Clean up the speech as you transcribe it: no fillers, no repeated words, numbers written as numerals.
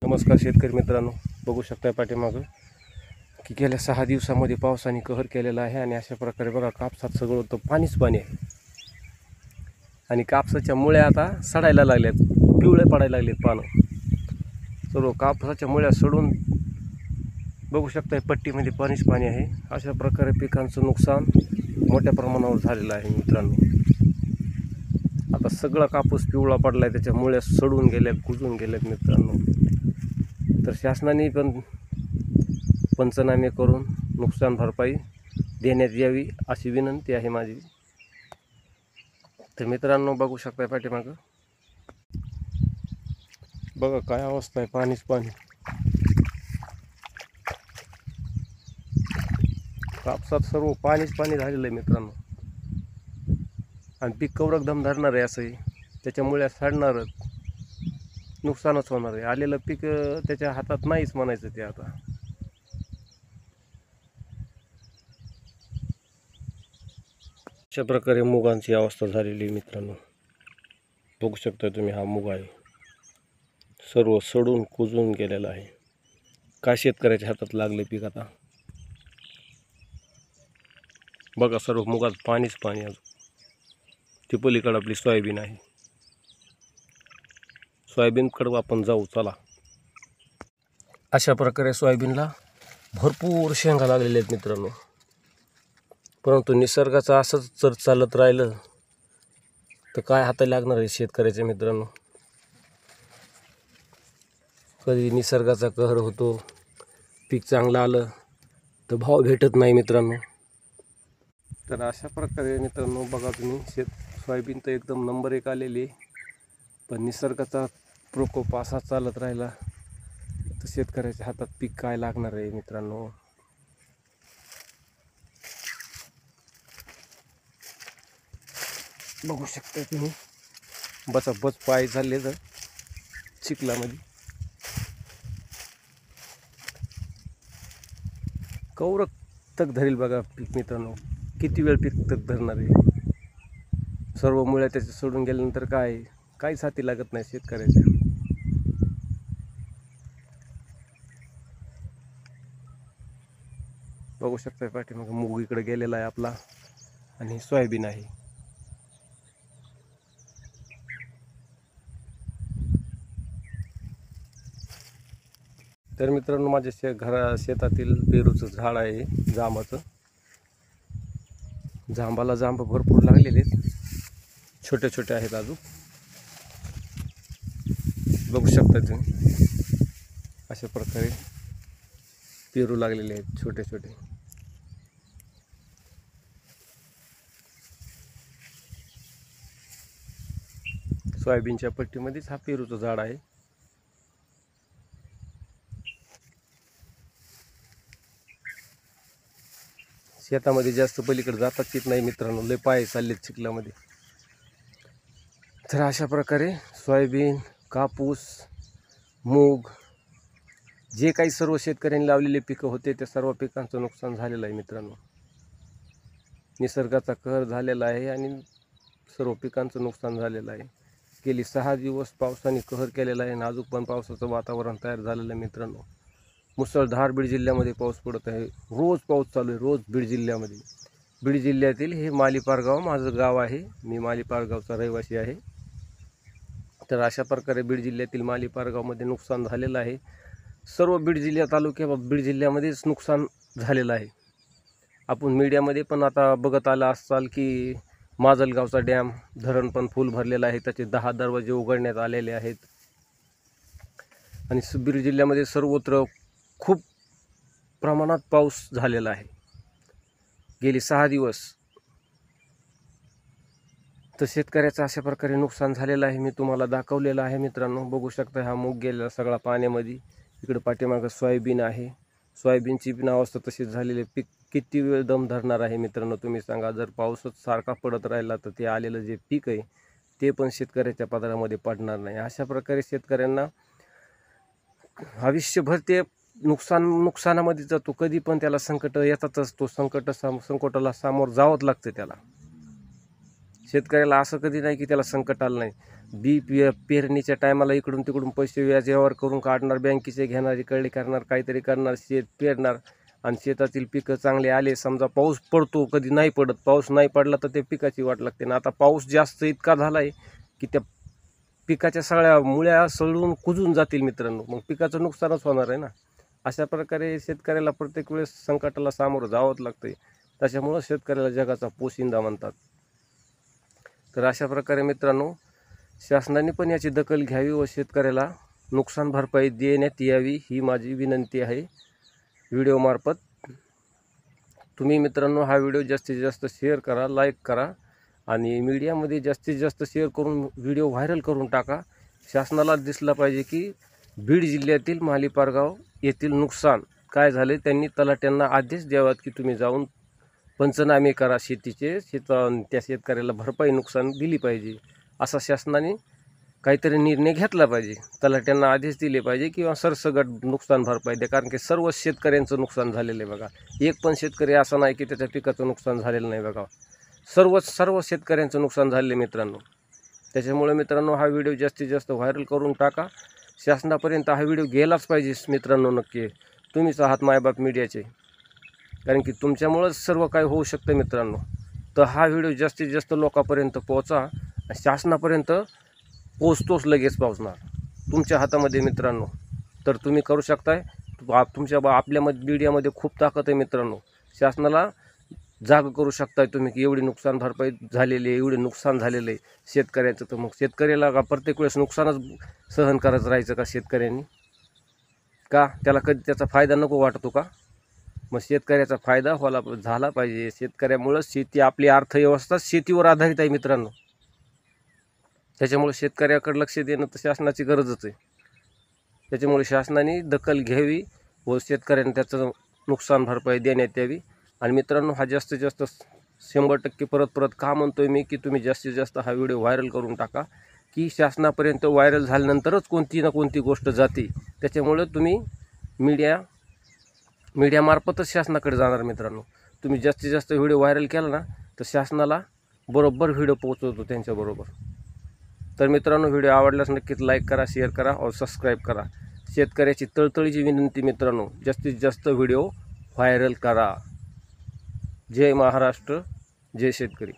नमस्कार शेतकरी मित्रांनो, बघू शकता पाठीमागं की गेल्या 6 दिवसामध्ये पावसाने कहर केलेला आहे आणि अशा प्रकारे बघा कापसात सगळं तर पाणीच पाणी आहे आणि कापसाच्या मुळ्या आता सडायला लागल्यात, पिवळे पडायला लागलेत पानं सर्व कापसाच्या मुळ्या सडून बघू शकता पट्टीमध्ये पाणीच पाणी आहे। अशा प्रकारे पिकांचं नुकसान मोठ्या प्रमाणावर झालेलं आहे मित्रांनो। आता सगळा कापूस पिवळा पडला आहे, त्याच्या मुळ्या सडून गेल्यात, कुजून गेल्यात मित्रांनो। तर शासनाने पण पंचनामे करून नुकसान भरपाई देण्यात यावी अशी विनंती आहे माझी। तर मित्रांनो बघू शकता पाठीमागं बघा काय अवस्था आहे, पाणीच पाणी, कापसात सर्व पाणीच पाणी झालेलं आहे मित्रांनो। आणि पीक कवरक दम धरणार आहे असंही, त्याच्यामुळे सडणारच, नुकसानच होणार आहे। आलेलं पीक त्याच्या हातात नाहीच म्हणायचं ते आता। अशा प्रकारे मुगांची अवस्था झालेली मित्रांनो, बघू शकता तुम्ही, हा मुग आहे सर्व सडून कुजून गेलेला आहे। काय शेतकऱ्याच्या हातात लागले पीक आता बघा, सर्व मुगात पाणीच पाणी। अजून ती पलीकडे आपली सोयाबीन आहे, सोयाबीनकडे आपण जाऊ चला। अशा प्रकारे सोयाबीनला भरपूर शेंगा लागलेल्या आहेत मित्रांनो, परंतु निसर्गाचं असंच जर चालत राहिलं तर काय हाताला लागणार आहे शेतकऱ्याच्या मित्रांनो। कधी निसर्गाचा कहर होतो, पीक चांगलं आलं तर भाव भेटत नाही मित्रांनो। तर अशा प्रकारे मित्रांनो बघा तुम्ही, सोयाबीन तर एकदम नंबर 1 आलेली, पण निसर्गाचा प्रकोप असा चालत राहिला तर शेतकऱ्याच्या हातात पीक काय लागणार आहे मित्रांनो। बघू शकता तुम्ही, बच पाय झाले तर चिखलामध्ये, कवरक तक धरील बघा पीक मित्रांनो। किती वेळ पीक तक धरणार आहे, सर्व मुळ्या त्याच्या सोडून गेल्यानंतर काहीच हाती लागत नाही शेतकऱ्याच्या। बघू शकता पाठीमागे मूग इकडे गेलेला आहे आपला आणि सोयाबीन आहे। तर मित्रांनो माझ्या शेतातील पेरूचं झाड आहे जांबाचं, जांबाला जांब भरपूर लागलेले आहेत, छोटे छोटे आहेत अजून, बघू शकता तुम्ही। अशा प्रकारे पेरू लागलेले आहेत छोटे छोटे। सोयाबीनच्या पट्टीमध्येच हा पेरूचं झाड आहे। शेतामध्ये जास्त पलीकडे जाताच येत नाही मित्रांनो, लय पाय चाललेत चिखलामध्ये। तर अशा प्रकारे सोयाबीन, कापूस, मूग, जे काही सर्व शेतकऱ्यांनी लावलेले पिकं होते त्या सर्व पिकांचं नुकसान झालेलं आहे मित्रांनो। निसर्गाचा कहर झालेला आहे आणि सर्व पिकांचं नुकसान झालेलं आहे। गेली 6 दिवस पावसाने कहर केलेला आहे आणि अजून पण पावसाचं वातावरण तयार झालेलं आहे मित्रांनो। मुसळधार बीड जिल्ह्यामध्ये पाऊस पडत आहे, रोज पाऊस चालू आहे, रोज बीड जिल्ह्यामध्ये। बीड जिल्ह्यातील हे मालीपारगाव माझं गाव आहे, मी मालीपारगावचा रहिवासी आहे। तर अशा प्रकारे बीड जिल्ह्यातील मालीपारगावमध्ये नुकसान झालेलं आहे। सर्व बीड बीड जिल्ह्यामध्येच नुकसान झालेलं आहे। आपण मीडियामध्ये पण आता बघत आला असाल की माजलगावचा डॅम धरण पण फुल भरलेला आहे, त्याचे 10 दरवाजे उघडण्यात आलेले आहेत आणि बीड जिल्ह्यामध्ये सर्वत्र खूप प्रमाणात पाऊस झालेला आहे गेली 6 दिवस। तर शेतकऱ्याचं अशा प्रकारे नुकसान झालेलं आहे, मी तुम्हाला दाखवलेलं आहे मित्रांनो। बघू शकता हा मूग गेलेला सगळा पाण्यामध्ये, इकडे पाठीमागं सोयाबीन आहे, सोयाबीनची पण अवस्था तशीच झालेली। पीक किती वेळ दम धरणार आहे मित्रांनो तुम्ही सांगा। जर पाऊसच सारखा पडत राहिला तर ते आलेलं जे पीक आहे ते पण शेतकऱ्याच्या पदरामध्ये पडणार नाही। अशा प्रकारे शेतकऱ्यांना आयुष्यभर ते नुकसानामध्ये जातो, कधी पण त्याला संकट येतातच, तो संकटाला सामोरं जावंच लागतं त्याला। शेतकऱ्याला असं कधी नाही की त्याला संकट आलं नाही, पेरणीच्या टायमाला इकडून तिकडून पैसे व्याज व्यवहार करून काढणार, बँकेचे घेणार, इकडे करणार, काहीतरी करणार, शेत पेरणार आणि शेतातील पिकं चांगले आले. समजा पाऊस पडतो, कधी नाही पडत, पाऊस नाही पडला तर ते पिकाची वाट लागते ना. आता पाऊस जास्त इतका झाला आहे की त्या पिकाच्या सगळ्या मुळ्या सळून कुजून जातील मित्रांनो, मग पिकाचं नुकसानच होणार आहे ना. अशा प्रकारे शेतकऱ्याला प्रत्येक वेळेस संकटाला सामोरं जावंच लागतंय. त्याच्यामुळं शेतकऱ्याला जगाचा पोशिंदा म्हणतात. तर अशा प्रकारे मित्रांनो, शासनाने पण याची दखल घ्यावी व शेतकऱ्याला नुकसान भरपाई देण्यात यावी ही माझी विनंती आहे व्हिडिओमार्फत. तुम्ही मित्रांनो हा व्हिडिओ जास्तीत जास्त शेअर करा, लाईक करा आणि मीडियामध्ये जास्तीत जास्त शेअर करून व्हिडिओ व्हायरल करून टाका. शासनाला दिसलं पाहिजे की बीड जिल्ह्यातील महालिपारगाव येथील नुकसान काय झाले. त्यांनी तलाट्यांना आदेश द्यावात की तुम्ही जाऊन पंचनामे करा शेतीचे, त्या शेतकऱ्याला भरपाई नुकसान दिली पाहिजे. असा शासनाने काहीतरी निर्णय घेतला पाहिजे, तलाट्यांना आदेश दिले पाहिजे किंवा सरसगट नुकसान भरपाई द्या. कारण की सर्व शेतकऱ्यांचं नुकसान झालेलं आहे बघा. एक पण शेतकरी असा नाही की त्याच्या पिकाचं नुकसान झालेलं नाही बघा. सर्व शेतकऱ्यांचं नुकसान झालेलं आहे मित्रांनो. त्याच्यामुळे मित्रांनो हा व्हिडिओ जास्तीत जास्त व्हायरल करून टाका. शासनापर्यंत हा व्हिडिओ गेलाच पाहिजे मित्रांनो. नक्की तुम्हीच आहात मायबाप मीडियाचे, कारण की तुमच्यामुळंच सर्व काही होऊ शकतं मित्रांनो. तर हा व्हिडिओ जास्तीत जास्त लोकांपर्यंत पोहोचा, शासनापर्यंत पोचतोच, लगेच पोहोचणार तुमच्या हातामध्ये मित्रांनो. तर तुम्ही करू शकताय. आपल्या मीडियामध्ये खूप ताकद आहे मित्रांनो. शासनाला जाग करू शकताय तुम्ही की एवढी नुकसान भरपाई झालेली आहे, एवढे नुकसान झालेलं आहे शेतकऱ्याचं. तर मग शेतकऱ्याला का प्रत्येक वेळेस नुकसानच सहन करत राहायचं का शेतकऱ्यांनी? का त्याला कधी त्याचा फायदा नको वाटतो का? मग शेतकऱ्याचा फायदा झाला पाहिजे. शेतकऱ्यामुळंच शेती, आपली अर्थव्यवस्था शेतीवर आधारित आहे मित्रांनो. त्याच्यामुळे शेतकऱ्याकडे लक्ष देणं तर शासनाची गरजच आहे. त्याच्यामुळे शासनाने दखल घ्यावी व शेतकऱ्यांना त्याचं नुकसान भरपाई देण्यात यावी. आणि मित्रांनो हा जास्तीत जास्त 100% परत का म्हणतोय मी की तुम्ही जास्तीत जास्त हा व्हिडिओ व्हायरल करून टाका, की शासनापर्यंत व्हायरल झाल्यानंतरच कोणती ना कोणती गोष्ट जाते. त्याच्यामुळे तुम्ही मीडियामार्फतच शासनाकडे जाणार मित्रांनो. तुम्ही जास्तीत जास्त व्हिडिओ व्हायरल केला ना तर शासनाला बरोबर व्हिडिओ पोहोचवतो त्यांच्याबरोबर. तर मित्रांनो व्हिडिओ आवडल्यास नक्कीच लाईक करा, शेअर करा और सबस्क्राईब करा. शेतकऱ्याची तळतळीची विनंती मित्रांनो, जास्तीत जास्त व्हिडिओ व्हायरल करा. जय महाराष्ट्र, जय शेतकरी.